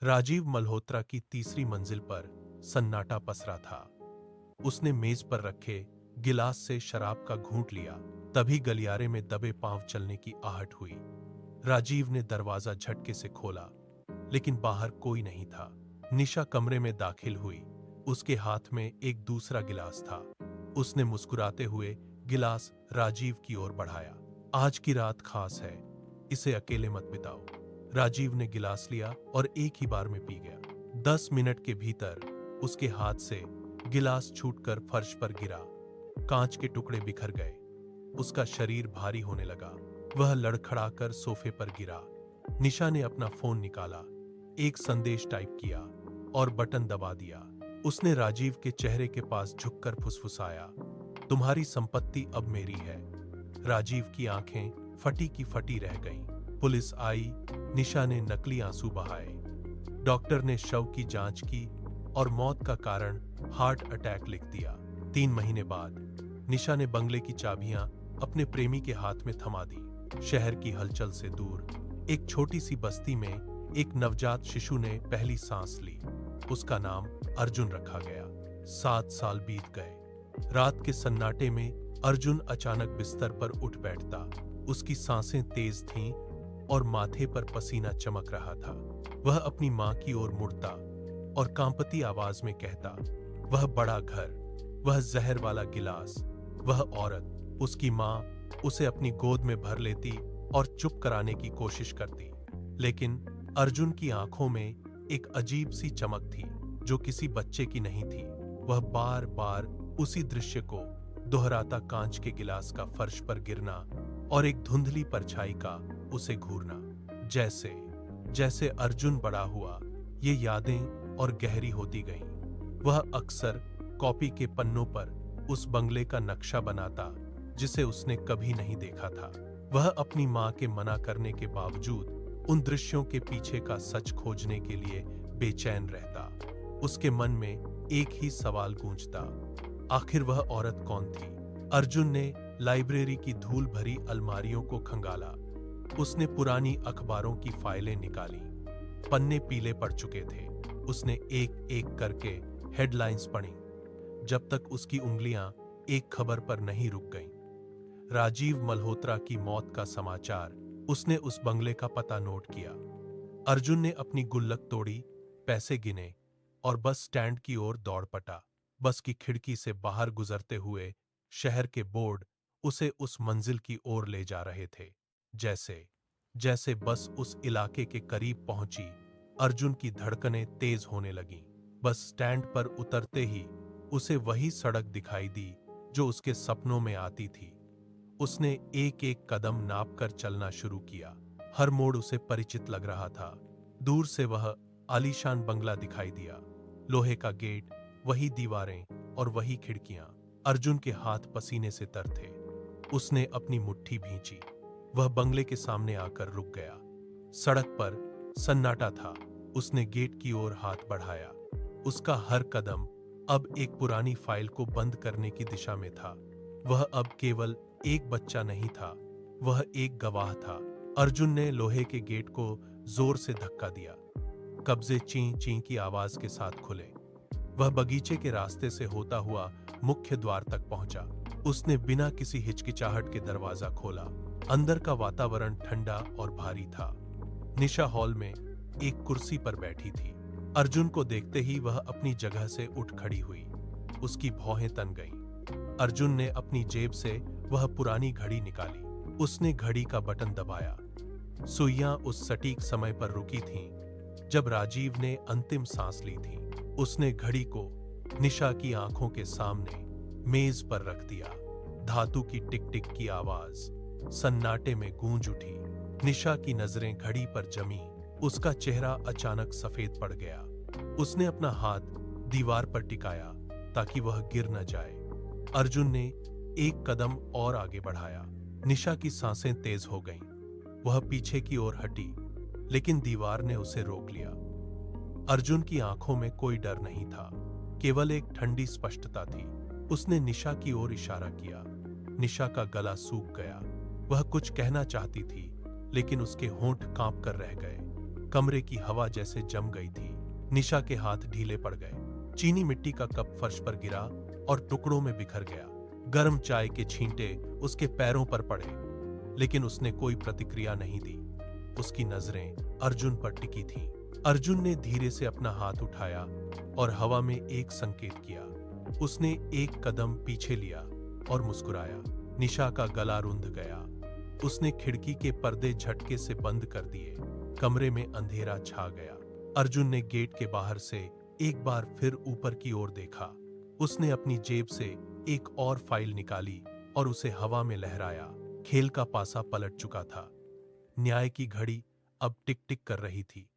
राजीव मल्होत्रा की तीसरी मंजिल पर सन्नाटा पसरा था। उसने मेज पर रखे गिलास से शराब का घूंट लिया। तभी गलियारे में दबे पांव चलने की आहट हुई। राजीव ने दरवाजा झटके से खोला, लेकिन बाहर कोई नहीं था। निशा कमरे में दाखिल हुई। उसके हाथ में एक दूसरा गिलास था। उसने मुस्कुराते हुए गिलास राजीव की ओर बढ़ाया। आज की रात खास है, इसे अकेले मत बिताओ। राजीव ने गिलास लिया और एक ही बार में पी गया। 10 मिनट के भीतर उसके हाथ से गिलास छूटकर फर्श पर गिरा। कांच के टुकड़े बिखर गए। उसका शरीर भारी होने लगा। वह लड़खड़ाकर सोफे पर गिरा। निशा ने अपना फोन निकाला, एक संदेश टाइप किया और बटन दबा दिया। उसने राजीव के चेहरे के पास झुककर फुसफुसाया, तुम्हारी संपत्ति अब मेरी है। राजीव की आंखें फटी की फटी रह गईं। पुलिस आई। निशा ने नकली आंसू बहाए। डॉक्टर ने शव की जांच की और मौत का कारण हार्ट अटैक लिख दिया। 3 महीने बाद निशा ने बंगले की चाबियां अपने प्रेमी के हाथ में थमा दी। शहर की हलचल से दूर एक छोटी सी बस्ती में एक नवजात शिशु ने पहली सांस ली। उसका नाम अर्जुन रखा गया। 7 साल बीत गए। रात के सन्नाटे में अर्जुन अचानक बिस्तर पर उठ बैठता। उसकी सांसें तेज थीं और माथे पर पसीना चमक रहा था। वह अपनी मां की ओर मुड़ता और कांपती आवाज में कहता, वह बड़ा घर, वह जहर वाला गिलास, वह औरत। उसकी मां उसे अपनी गोद में भर लेती और चुप कराने की कोशिश करती, लेकिन अर्जुन की आंखों में एक अजीब सी चमक थी जो किसी बच्चे की नहीं थी। वह बार बार उसी दृश्य को दोहराता, कांच के गिलास का फर्श पर गिरना और एक धुंधली परछाई का उसे घूरना। जैसे जैसे अर्जुन बड़ा हुआ, ये यादें और गहरी होती गईं। वह अक्सर कॉपी के पन्नों पर उस बंगले का नक्शा बनाता जिसे उसने कभी नहीं देखा था। वह अपनी मां के मना करने के बावजूद उन दृश्यों के पीछे का सच खोजने के लिए बेचैन रहता। उसके मन में एक ही सवाल गूंजता, आखिर वह औरत कौन थी? अर्जुन ने लाइब्रेरी की धूल भरी अलमारियों को खंगाला। उसने पुरानी अखबारों की फाइलें निकाली। पन्ने पीले पड़ चुके थे। उसने एक एक करके हेडलाइंस पढ़ी, जब तक उसकी उंगलियां एक खबर पर नहीं रुक गईं। राजीव मल्होत्रा की मौत का समाचार। उसने उस बंगले का पता नोट किया। अर्जुन ने अपनी गुल्लक तोड़ी, पैसे गिने और बस स्टैंड की ओर दौड़ पड़ा। बस की खिड़की से बाहर गुजरते हुए शहर के बोर्ड उसे उस मंजिल की ओर ले जा रहे थे। जैसे जैसे बस उस इलाके के करीब पहुंची, अर्जुन की धड़कनें तेज होने लगीं। बस स्टैंड पर उतरते ही उसे वही सड़क दिखाई दी जो उसके सपनों में आती थी। उसने एक एक कदम नापकर चलना शुरू किया। हर मोड़ उसे परिचित लग रहा था। दूर से वह आलीशान बंगला दिखाई दिया। लोहे का गेट, वही दीवारें और वही खिड़कियां। अर्जुन के हाथ पसीने से तर थे। उसने अपनी मुट्ठी भींची। वह बंगले के सामने आकर रुक गया। सड़क पर सन्नाटा था। उसने गेट की ओर हाथ बढ़ाया। उसका हर कदम अब एक पुरानी फाइल को बंद करने की दिशा में था। वह अब केवल एक बच्चा नहीं था, वह एक गवाह था। अर्जुन ने लोहे के गेट को जोर से धक्का दिया। कब्जे ची ची की आवाज के साथ खुले। वह बगीचे के रास्ते से होता हुआ मुख्य द्वार तक पहुंचा। उसने बिना किसी हिचकिचाहट के दरवाजा खोला। अंदर का वातावरण ठंडा और भारी था। निशा हॉल में एक कुर्सी पर बैठी थी। अर्जुन को देखते ही वह अपनी जगह से उठ खड़ी हुई। उसकी भौहें तन गईं। अर्जुन ने अपनी जेब से वह पुरानी घड़ी निकाली। उसने घड़ी का बटन दबाया। सुइयां उस सटीक समय पर रुकी थीं जब राजीव ने अंतिम सांस ली थी। उसने घड़ी को निशा की आंखों के सामने मेज पर रख दिया। धातु की टिक टिक की आवाज सन्नाटे में गूंज उठी। निशा की नजरें घड़ी पर जमी। उसका चेहरा अचानक सफेद पड़ गया। उसने अपना हाथ दीवार पर टिकाया ताकि वह गिर न जाए। अर्जुन ने एक कदम और आगे बढ़ाया। निशा की सांसें तेज हो गईं। वह पीछे की ओर हटी, लेकिन दीवार ने उसे रोक लिया। अर्जुन की आंखों में कोई डर नहीं था, केवल एक ठंडी स्पष्टता थी। उसने निशा की ओर इशारा किया। निशा का गला सूख गया। वह कुछ कहना चाहती थी, लेकिन उसके होंठ कांप कर रह गए। कमरे की हवा जैसे जम गई थी। निशा के हाथ ढीले पड़ गए। चीनी मिट्टी का कप फर्श पर गिरा और टुकड़ों में बिखर गया। गर्म चाय के छींटे उसके पैरों पर पड़े, लेकिन उसने कोई प्रतिक्रिया नहीं दी। उसकी नजरें अर्जुन पर टिकी थीं। अर्जुन ने धीरे से अपना हाथ उठाया और हवा में एक संकेत किया। उसने एक कदम पीछे लिया और मुस्कुराया। निशा का गला रुंध गया। उसने खिड़की के पर्दे झटके से बंद कर दिए। कमरे में अंधेरा छा गया। अर्जुन ने गेट के बाहर से एक बार फिर ऊपर की ओर देखा। उसने अपनी जेब से एक और फाइल निकाली और उसे हवा में लहराया। खेल का पासा पलट चुका था। न्याय की घड़ी अब टिक टिक कर रही थी।